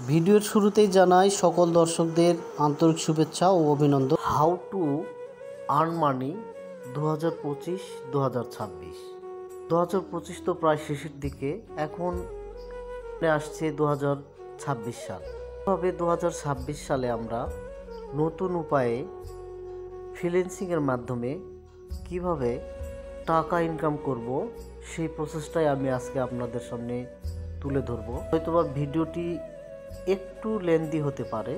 ভিডিওর শুরুতেই জানাই সকল দর্শকদের আন্তরিক শুভেচ্ছা ও অভিনন্দন। How to earn money 2025-2026। 2025 তো প্রায় শেষের দিকে, এখন আসছে 2026 সাল। তবে 2026 সালে আমরা নতুন উপায়ে ফ্রিল্যান্সিংয়ের মাধ্যমে কিভাবে টাকা ইনকাম করব সেই প্রসেসটাই আমি আজকে আপনাদের সামনে তুলে ধরবো। হয়তোবা ভিডিওটি একটু লেন্দি হতে পারে,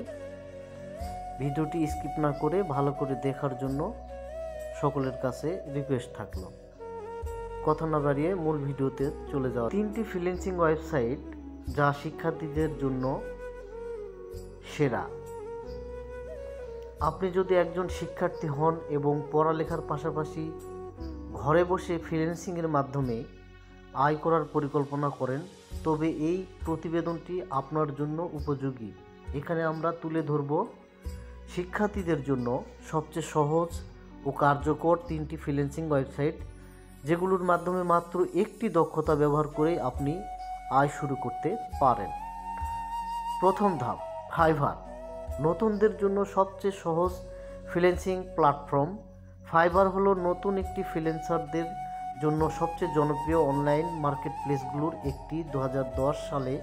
ভিডিওটি স্কিপ না করে ভালো করে দেখার জন্য সকলের কাছে রিকোয়েস্ট থাকলো। কথা না বাড়িয়ে মূল ভিডিওতে চলে যাওয়া। 3টি ফ্রিল্যান্সিং ওয়েবসাইট যা শিক্ষার্থীদের জন্য সেরা। আপনি যদি একজন শিক্ষার্থী হন এবং পড়ালেখার পাশাপাশি ঘরে বসে ফ্রিল্যান্সিংয়ের মাধ্যমে আয় করার পরিকল্পনা করেন, তবে এই প্রতিবেদনটি আপনার জন্য উপযোগী। এখানে আমরা তুলে ধরব শিক্ষার্থীদের জন্য সবচেয়ে সহজ ও কার্যকর 3টি ফ্রিল্যান্সিং ওয়েবসাইট, যেগুলোর মাধ্যমে মাত্র একটি দক্ষতা ব্যবহার করে আপনি আয় শুরু করতে পারেন। প্রথম ধাপ, ফাইবার। নতুনদের জন্য সবচেয়ে সহজ ফ্রিল্যান্সিং প্ল্যাটফর্ম। ফাইবার হলো নতুন একটি ফ্রিল্যান্সারদের জন্য সবচেয়ে জনপ্রিয় অনলাইন মার্কেটপ্লেসগুলোর একটি। 2010 সালে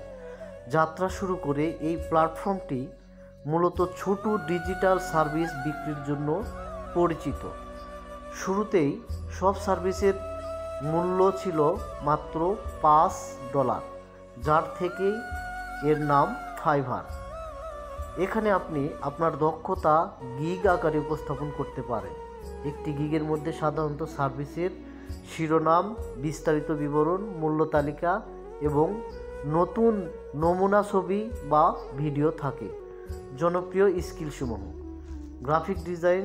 যাত্রা শুরু করে এই প্ল্যাটফর্মটি মূলত ছোট ডিজিটাল সার্ভিস বিক্রির জন্য পরিচিত। শুরুতেই সব সার্ভিসের মূল্য ছিল মাত্র $5, যার থেকেই এর নাম ফাইবার। এখানে আপনি আপনার দক্ষতা গিগ আকারে উপস্থাপন করতে পারেন। একটি গিগের মধ্যে সাধারণত সার্ভিসের শিরোনাম, বিস্তারিত বিবরণ, মূল্য তালিকা এবং নতুন নমুনা ছবি বা ভিডিও থাকে। জনপ্রিয় স্কিলসমূহ: graphic design,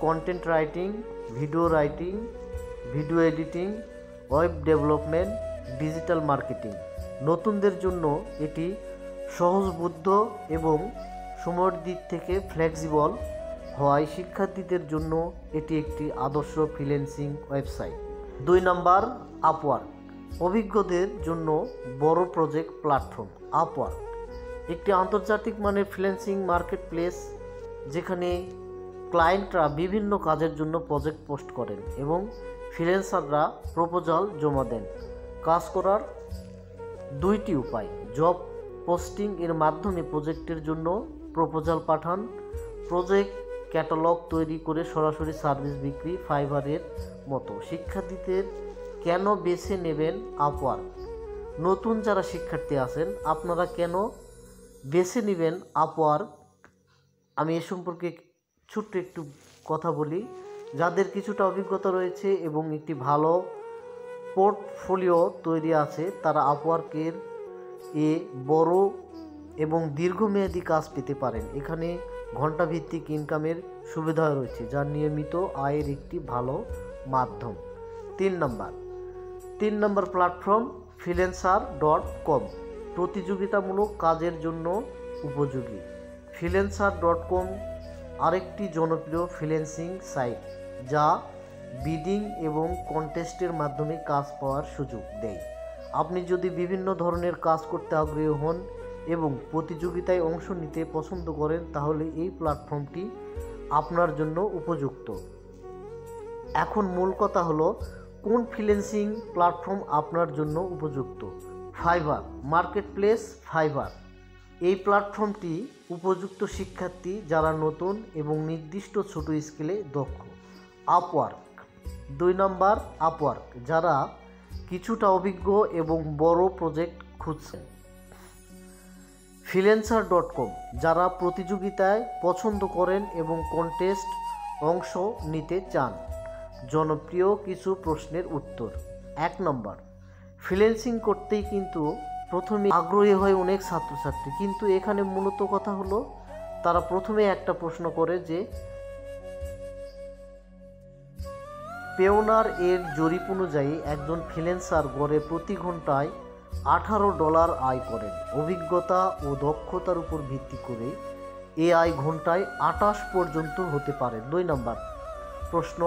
content writing, video editing, web development, digital marketing. নতুনদের জন্য এটি সহজবোধ্য এবং সময়ের দিক থেকে ফ্লেক্সিবল হওয়ায় শিক্ষার্থীদের জন্য এটি একটি আদর্শ ফ্রিল্যান্সিং ওয়েবসাইট। 2 নম্বর, আপওয়ার্ক। অভিজ্ঞদের জন্য বড় প্রজেক্ট প্ল্যাটফর্ম। আপওয়ার্ক একটি আন্তর্জাতিক মানের ফ্রিল্যান্সিং মার্কেটপ্লেস, যেখানে ক্লায়েন্টরা বিভিন্ন কাজের জন্য প্রজেক্ট পোস্ট করেন এবং ফ্রিল্যান্সাররা প্রপোজাল জমা দেন। কাজ করার 2টি উপায়: জব পোস্টিং এর মাধ্যমে প্রজেক্টের জন্য প্রপোজাল পাঠান, প্রজেক্ট ক্যাটালগ তৈরি করে সরাসরি সার্ভিস বিক্রি। ফাইবারের মতো। শিক্ষার্থীদের কেন বেছে নেবেন আপওয়ার্ক? নতুন যারা শিক্ষার্থী আছেন, আপনারা কেন বেছে নেবেন আপওয়ার্ক? আমি এ সম্পর্কে ছোট্ট একটু কথা বলি। যাদের কিছুটা অভিজ্ঞতা রয়েছে এবং একটি ভালো পোর্টফোলিও তৈরি আছে, তারা আপওয়ার্কের বড় এবং দীর্ঘমেয়াদী কাজ পেতে পারেন। এখানে ঘণ্টাভিত্তিক ইনকামের সুবিধা রয়েছে, যা নিয়মিত আয়ের একটি ভালো মাধ্যম। 3 নম্বর প্ল্যাটফর্ম, freelancer.com। প্রতিযোগিতামূলক কাজের জন্য উপযোগী। freelancer.com আরেকটি জনপ্রিয় ফ্রিল্যান্সিং সাইট, যা বিডিং এবং কন্টেস্টের মাধ্যমে কাজ পাওয়ার সুযোগ দেয়। আপনি যদি বিভিন্ন ধরনের কাজ করতে আগ্রহী হন এবং প্রতিযোগিতায় অংশ নিতে পছন্দ করেন, তাহলে এই প্ল্যাটফর্মটি আপনার জন্য উপযুক্ত। এখন মূল কথা হলো, কোন ফ্রিল্যান্সিং প্ল্যাটফর্ম আপনার জন্য উপযুক্ত? Fibre marketplace. ফাইবার এই প্ল্যাটফর্মটি উপযুক্ত শিক্ষার্থী যারা নতুন এবং নির্দিষ্ট ছোট স্কেলে দক্ষ। আপওয়ার্ক 2 নম্বর, আপওয়ার্ক যারা কিছুটা অভিজ্ঞ এবং বড় প্রজেক্ট খুঁজছেন। freelancer.com যারা প্রতিযোগিতায় পছন্দ করেন এবং কন্টেস্ট অংশ নিতে চান। জনপ্রিয় কিছু প্রশ্নের উত্তর। 1 নম্বর, ফ্রিল্যান্সিং করতেই কিন্তু প্রথমে আগ্রহী হয় অনেক ছাত্রছাত্রী, কিন্তু এখানে মূলত কথা হলো, তারা প্রথমে একটা প্রশ্ন করে যে পেওনার এর জরিপ অনুযায়ী একজন ফ্রিল্যান্সার গড়ে প্রতি ঘন্টায় $18 আয় করেন। অভিজ্ঞতা ও দক্ষতার উপর ভিত্তি করে এ আয় ঘন্টায় 28 পর্যন্ত হতে পারে। 2 নম্বর প্রশ্ন,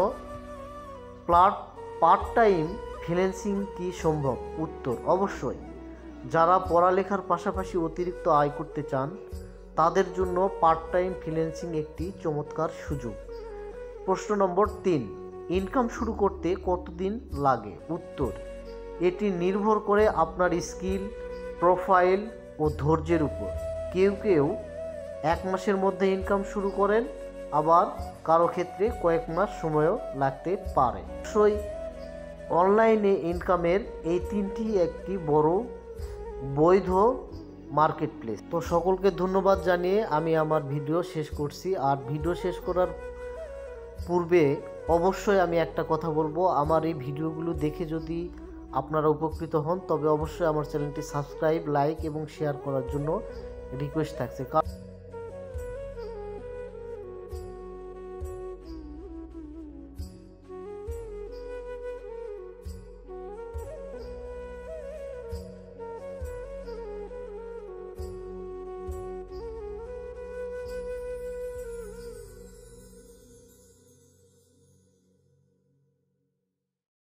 পার্ট টাইম ফ্রিল্যান্সিং কি সম্ভব? উত্তর, অবশ্যই। যারা পড়ালেখার পাশাপাশি অতিরিক্ত আয় করতে চান তাদের জন্য পার্ট টাইম ফ্রিল্যান্সিং একটি চমৎকার সুযোগ। প্রশ্ন নম্বর 3, ইনকাম শুরু করতে কতদিন লাগে? উত্তর, এটি নির্ভর করে আপনার স্কিল, প্রোফাইল ও ধৈর্যের উপর। কেউ কেউ 1 মাসের মধ্যে ইনকাম শুরু করেন, আবার কারো ক্ষেত্রে কয়েক মাস সময়ও লাগতে পারে। অবশ্যই অনলাইনে ইনকামের এই 3টি একটি বড় বৈধ মার্কেট প্লেস। তো সকলকে ধন্যবাদ জানিয়ে আমি আমার ভিডিও শেষ করছি। আর ভিডিও শেষ করার পূর্বে অবশ্যই আমি একটা কথা বলবো, আমার এই ভিডিওগুলো দেখে যদি আপনারা উপকৃত হন তবে অবশ্যই আমার চ্যানেলটি সাবস্ক্রাইব, লাইক এবং শেয়ার করার জন্য রিকোয়েস্ট থাকছে।